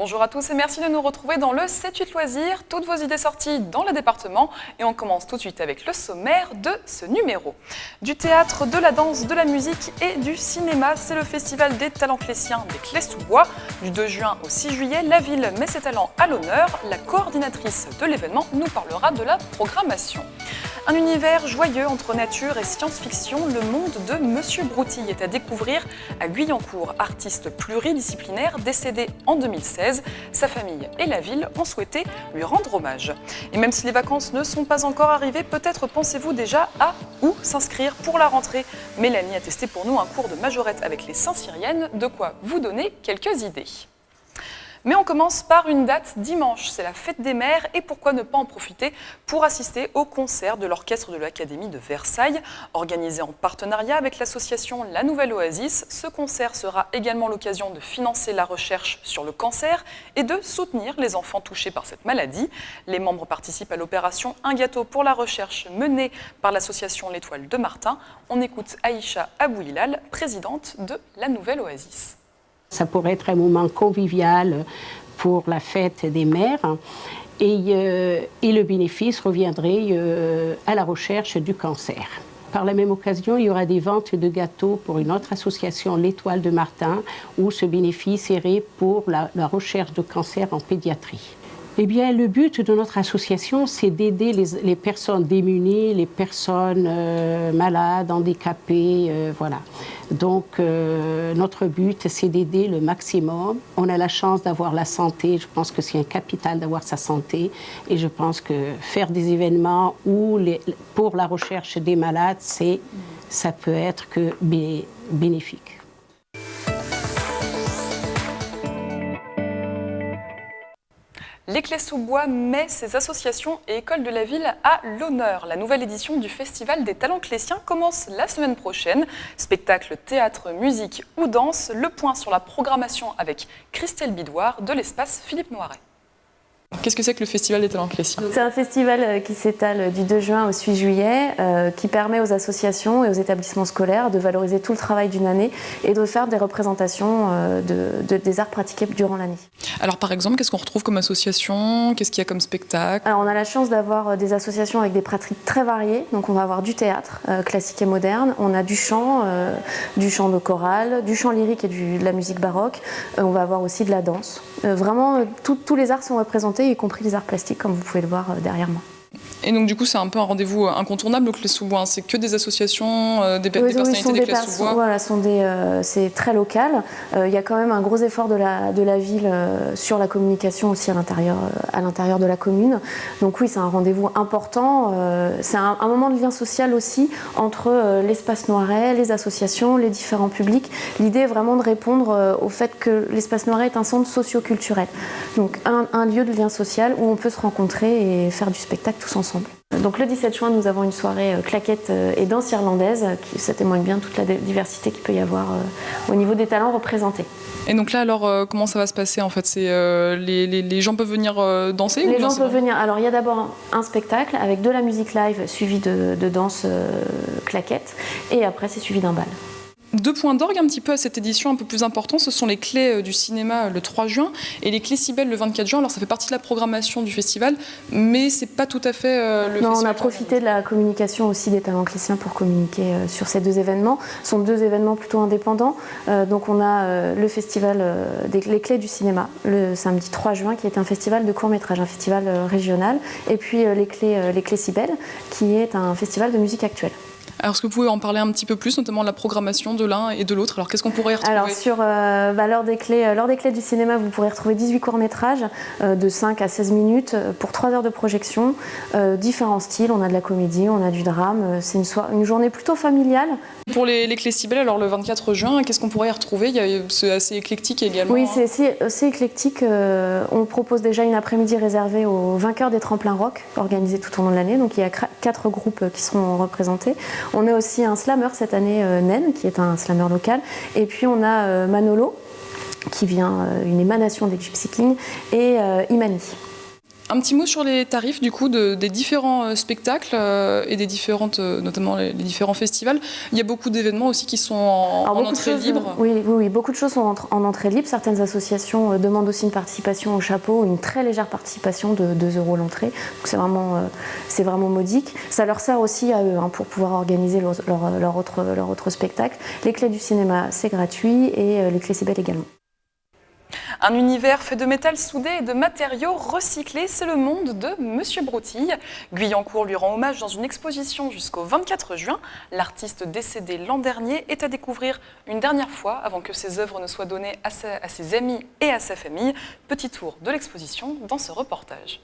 Bonjour à tous et merci de nous retrouver dans le 7-8 loisirs, toutes vos idées sorties dans le département. Et on commence tout de suite avec le sommaire de ce numéro. Du théâtre, de la danse, de la musique et du cinéma, c'est le festival des talents clésiens des Clés-sous-Bois. Du 2 juin au 6 juillet, la ville met ses talents à l'honneur. La coordinatrice de l'événement nous parlera de la programmation. Un univers joyeux entre nature et science-fiction, le monde de Monsieur Broutille est à découvrir à Guyancourt, artiste pluridisciplinaire décédé en 2016. Sa famille et la ville ont souhaité lui rendre hommage. Et même si les vacances ne sont pas encore arrivées, peut-être pensez-vous déjà à où s'inscrire pour la rentrée. Mélanie a testé pour nous un cours de majorette avec les Saint-Cyriennes, de quoi vous donner quelques idées. Mais on commence par une date dimanche, c'est la fête des mères et pourquoi ne pas en profiter pour assister au concert de l'orchestre de l'Académie de Versailles. Organisé en partenariat avec l'association La Nouvelle Oasis, ce concert sera également l'occasion de financer la recherche sur le cancer et de soutenir les enfants touchés par cette maladie. Les membres participent à l'opération Un gâteau pour la recherche menée par l'association L'Étoile de Martin. On écoute Aïcha Abouilal, présidente de La Nouvelle Oasis. Ça pourrait être un moment convivial pour la fête des mères et le bénéfice reviendrait à la recherche du cancer. Par la même occasion, il y aura des ventes de gâteaux pour une autre association, l'Étoile de Martin, où ce bénéfice irait pour la recherche de cancer en pédiatrie. Eh bien, le but de notre association, c'est d'aider les personnes démunies, les personnes malades, handicapées, voilà. Donc, notre but, c'est d'aider le maximum. On a la chance d'avoir la santé. Je pense que c'est un capital d'avoir sa santé. Et je pense que faire des événements pour la recherche des malades, ça peut être que bénéfique. Les Clés-sous-Bois met ses associations et écoles de la ville à l'honneur. La nouvelle édition du Festival des talents clésiens commence la semaine prochaine. Spectacle, théâtre, musique ou danse, le point sur la programmation avec Christelle Bidoire de l'espace Philippe Noiret. Qu'est-ce que c'est que le Festival des talents clésiens ? C'est un festival qui s'étale du 2 juin au 6 juillet, qui permet aux associations et aux établissements scolaires de valoriser tout le travail d'une année et de faire des représentations des arts pratiqués durant l'année. Alors par exemple, qu'est-ce qu'on retrouve comme association ? Qu'est-ce qu'il y a comme spectacle ? Alors on a la chance d'avoir des associations avec des pratiques très variées. Donc on va avoir du théâtre classique et moderne, on a du chant de chorale, du chant lyrique et de la musique baroque. On va avoir aussi de la danse. Vraiment, tous les arts sont représentés, y compris les arts plastiques, comme vous pouvez le voir derrière moi. Et donc du coup, c'est un peu un rendez-vous incontournable au Clés-sous-Bois. C'est que des associations, des personnalités des Clés-sous-Bois. Voilà, c'est très local. Il y a quand même un gros effort de la ville sur la communication aussi à l'intérieur de la commune. Donc oui, c'est un rendez-vous important. C'est un moment de lien social aussi entre l'espace Noiret, les associations, les différents publics. L'idée est vraiment de répondre au fait que l'espace Noiret est un centre socio-culturel. Donc un lieu de lien social où on peut se rencontrer et faire du spectacle tous ensemble. Donc le 17 juin, nous avons une soirée claquette et danse irlandaise, ça témoigne bien toute la diversité qu'il peut y avoir au niveau des talents représentés. Et donc là, alors, comment ça va se passer en fait ? C'est, les gens peuvent venir danser ? Les gens peuvent venir. Alors il y a d'abord un spectacle avec de la musique live suivi de danse claquette et après c'est suivi d'un bal. 2 points d'orgue un petit peu à cette édition un peu plus important, ce sont les clés du cinéma le 3 juin et les clés Cybèle le 24 juin. Alors ça fait partie de la programmation du festival, mais c'est pas tout à fait le festival. Non, on a profité de la communication aussi des talents clésiens pour communiquer sur ces 2 événements. Ce sont 2 événements plutôt indépendants. Donc on a le festival les clés du cinéma le samedi 3 juin qui est un festival de court-métrage, un festival régional. Et puis les clés Cybèle qui est un festival de musique actuelle. Alors, est-ce que vous pouvez en parler un petit peu plus, notamment de la programmation de l'un et de l'autre ? Alors, qu'est-ce qu'on pourrait y retrouver ? Alors, lors des clés du cinéma, vous pourrez retrouver 18 courts-métrages de 5 à 16 minutes pour 3 heures de projection, différents styles. On a de la comédie, on a du drame. C'est une journée plutôt familiale. Pour les clés Cybèle, alors le 24 juin, qu'est-ce qu'on pourrait y retrouver ? C'est assez éclectique également. Oui, c'est éclectique. On propose déjà une après-midi réservée aux vainqueurs des tremplins rock, organisés tout au long de l'année. Donc, il y a 4 groupes qui seront représentés. On a aussi un slammer cette année, Nen, qui est un slammer local. Et puis on a Manolo, qui vient, une émanation des Gypsy Kings, et Imani. Un petit mot sur les tarifs du coup des différents spectacles et des différentes, notamment les différents festivals. Il y a beaucoup d'événements aussi qui sont en entrée libre. Oui, beaucoup de choses sont en entrée libre. Certaines associations demandent aussi une participation au chapeau, une très légère participation de 2 € l'entrée. Donc c'est vraiment modique. Ça leur sert aussi à eux pour pouvoir organiser leur autre spectacle. Les clés du cinéma, c'est gratuit et les clés Cybèle également. Un univers fait de métal soudé et de matériaux recyclés, c'est le monde de Monsieur Broutille. Guyancourt lui rend hommage dans une exposition jusqu'au 24 juin. L'artiste décédé l'an dernier est à découvrir une dernière fois avant que ses œuvres ne soient données à ses amis et à sa famille. Petit tour de l'exposition dans ce reportage.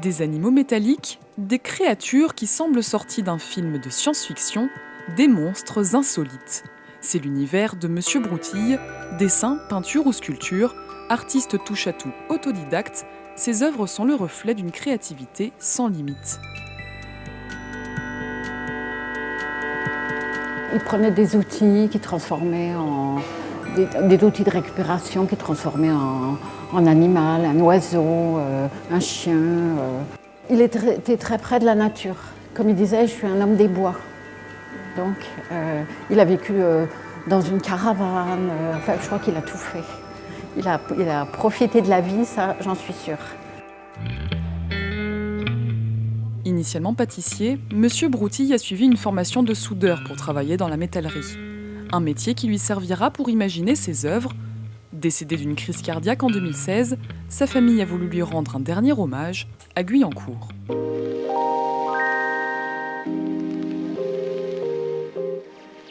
Des animaux métalliques, des créatures qui semblent sorties d'un film de science-fiction, des monstres insolites. C'est l'univers de Monsieur Broutille, dessin, peinture ou sculpture, artiste touche-à-tout autodidacte, ses œuvres sont le reflet d'une créativité sans limite. Il prenait des outils qui transformaient en... des outils de récupération qui transformaient en animal, un oiseau, un chien. Il était très près de la nature. Comme il disait, je suis un homme des bois. Donc, il a vécu dans une caravane. Enfin, je crois qu'il a tout fait. Il a profité de la vie, ça, j'en suis sûre. Initialement pâtissier, Monsieur Broutille a suivi une formation de soudeur pour travailler dans la métallerie. Un métier qui lui servira pour imaginer ses œuvres. Décédé d'une crise cardiaque en 2016, sa famille a voulu lui rendre un dernier hommage à Guyancourt.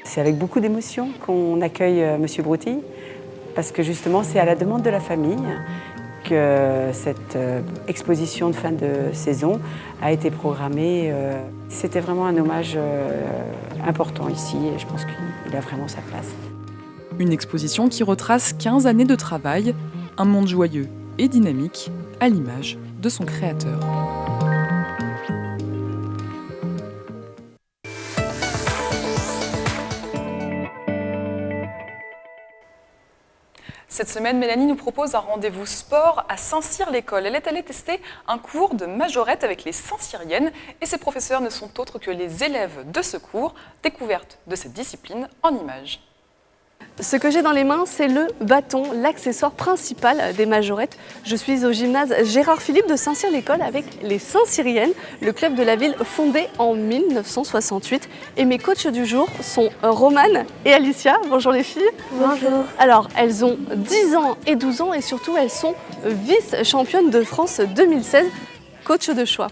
C'est avec beaucoup d'émotion qu'on accueille Monsieur Broutille, parce que justement c'est à la demande de la famille que cette exposition de fin de saison a été programmée. C'était vraiment un hommage important ici et je pense qu'il a vraiment sa place. Une exposition qui retrace 15 années de travail, un monde joyeux et dynamique, à l'image de son créateur. Cette semaine, Mélanie nous propose un rendez-vous sport à Saint-Cyr-l'École. Elle est allée tester un cours de majorette avec les Saint-Cyriennes et ses professeurs ne sont autres que les élèves de ce cours. Découverte de cette discipline en images. Ce que j'ai dans les mains, c'est le bâton, l'accessoire principal des majorettes. Je suis au gymnase Gérard Philippe de Saint-Cyr-l'École avec les Saint-Cyriennes, le club de la ville fondé en 1968. Et mes coachs du jour sont Romane et Alicia. Bonjour les filles. Bonjour. Alors, elles ont 10 ans et 12 ans et surtout, elles sont vice-championnes de France 2016, coach de choix.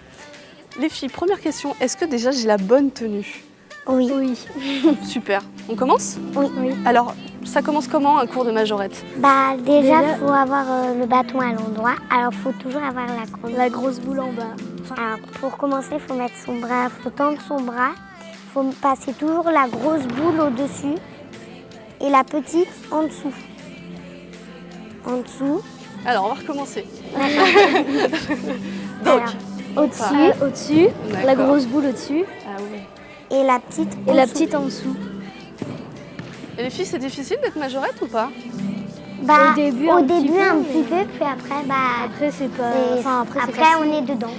Les filles, première question, est-ce que déjà j'ai la bonne tenue ? Oui. Super. On commence ? Oui. Alors, ça commence comment un cours de majorette ? Déjà, il faut avoir le bâton à l'endroit. Alors, il faut toujours avoir la grosse boule en bas. Alors, pour commencer, il faut mettre son bras, faut tendre son bras. Il faut passer toujours la grosse boule au-dessus et la petite en dessous. En dessous. Alors, on va recommencer. Donc, Alors, au-dessus, la D'accord. grosse boule au-dessus Ah oui. et la petite en dessous. Et les filles, c'est difficile d'être majorette ou pas ? Au début, un petit peu, puis après, Après, c'est pas. après on est dedans.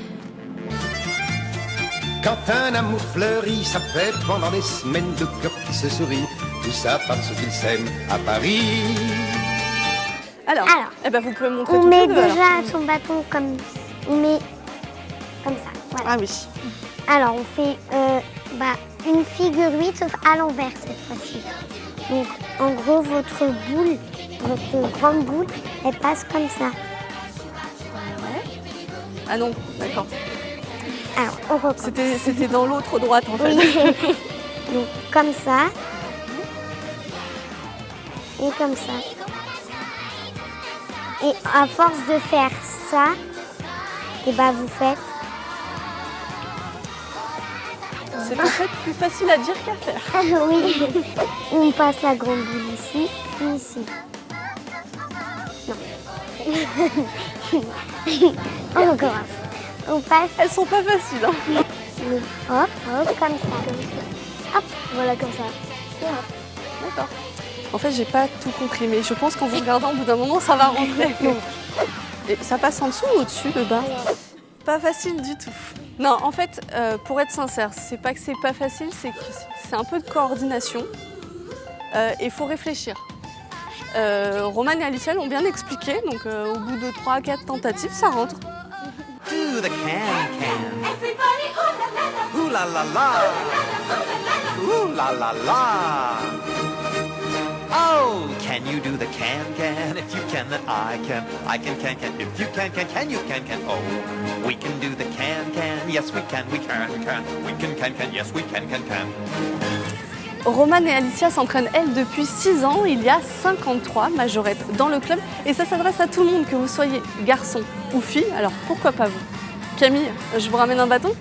Quand un amour fleurit, ça fait pendant des semaines de cœur qui se sourit. Tout ça parce qu'ils s'aiment à Paris. Alors, eh ben, vous pouvez me montrer On toutes met les deux, alors. déjà son bâton comme ça. Voilà. Ah oui. Alors on fait une figure 8 sauf à l'envers cette fois-ci. Donc en gros votre grande boule, elle passe comme ça. Ah non, d'accord. Alors on recommence. C'était dans l'autre droite en fait. Oui. Donc comme ça. Et comme ça. Et à force de faire ça, et vous faites. C'est en fait plus facile à dire qu'à faire. Ah oui. On passe la grande boule ici, puis ici. Non. On recommence. On passe. Elles sont pas faciles. Hein. Hop, comme ça. Hop, voilà comme ça. Et hop. D'accord. En fait, j'ai pas tout compris, mais je pense qu'en vous regardant, au bout d'un moment, ça va rentrer. Et ça passe en dessous ou au-dessus, le bas? Pas facile du tout. Non, en fait, pour être sincère, c'est pas que c'est pas facile, c'est que c'est un peu de coordination. Et il faut réfléchir. Romane et Alicia l'ont bien expliqué, donc au bout de 3 à 4 tentatives, ça rentre. Do the can. Ooh la la la. Ooh la la la. Oh, can you do the can? If you can, then I can. I can. If you can you can. Oh, we can do the can. Yes, we can. We can. We can. Yes, we can. Romane et Alicia s'entraînent, elles, depuis 6 ans. Il y a 53 majorettes dans le club. Et ça s'adresse à tout le monde, que vous soyez garçon ou fille. Alors, pourquoi pas vous? Camille, je vous ramène un bâton?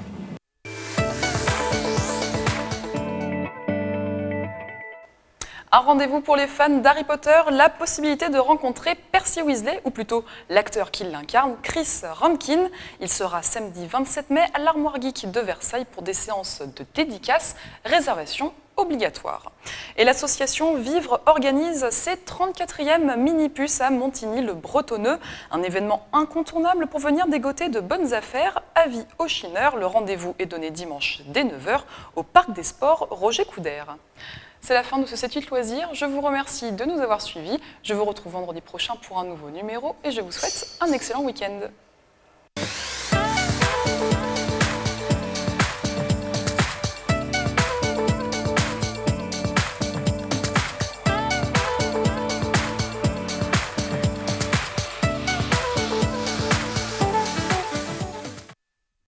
Un rendez-vous pour les fans d'Harry Potter, la possibilité de rencontrer Percy Weasley, ou plutôt l'acteur qui l'incarne, Chris Rankin. Il sera samedi 27 mai à l'Armoire Geek de Versailles pour des séances de dédicaces, réservation obligatoire. Et l'association Vivre organise ses 34e mini-puces à Montigny-le-Bretonneux, un événement incontournable pour venir dégoter de bonnes affaires. Avis aux chineurs, le rendez-vous est donné dimanche dès 9h au Parc des Sports Roger Coudert. C'est la fin de ce 7-8 loisirs. Je vous remercie de nous avoir suivis. Je vous retrouve vendredi prochain pour un nouveau numéro et je vous souhaite un excellent week-end.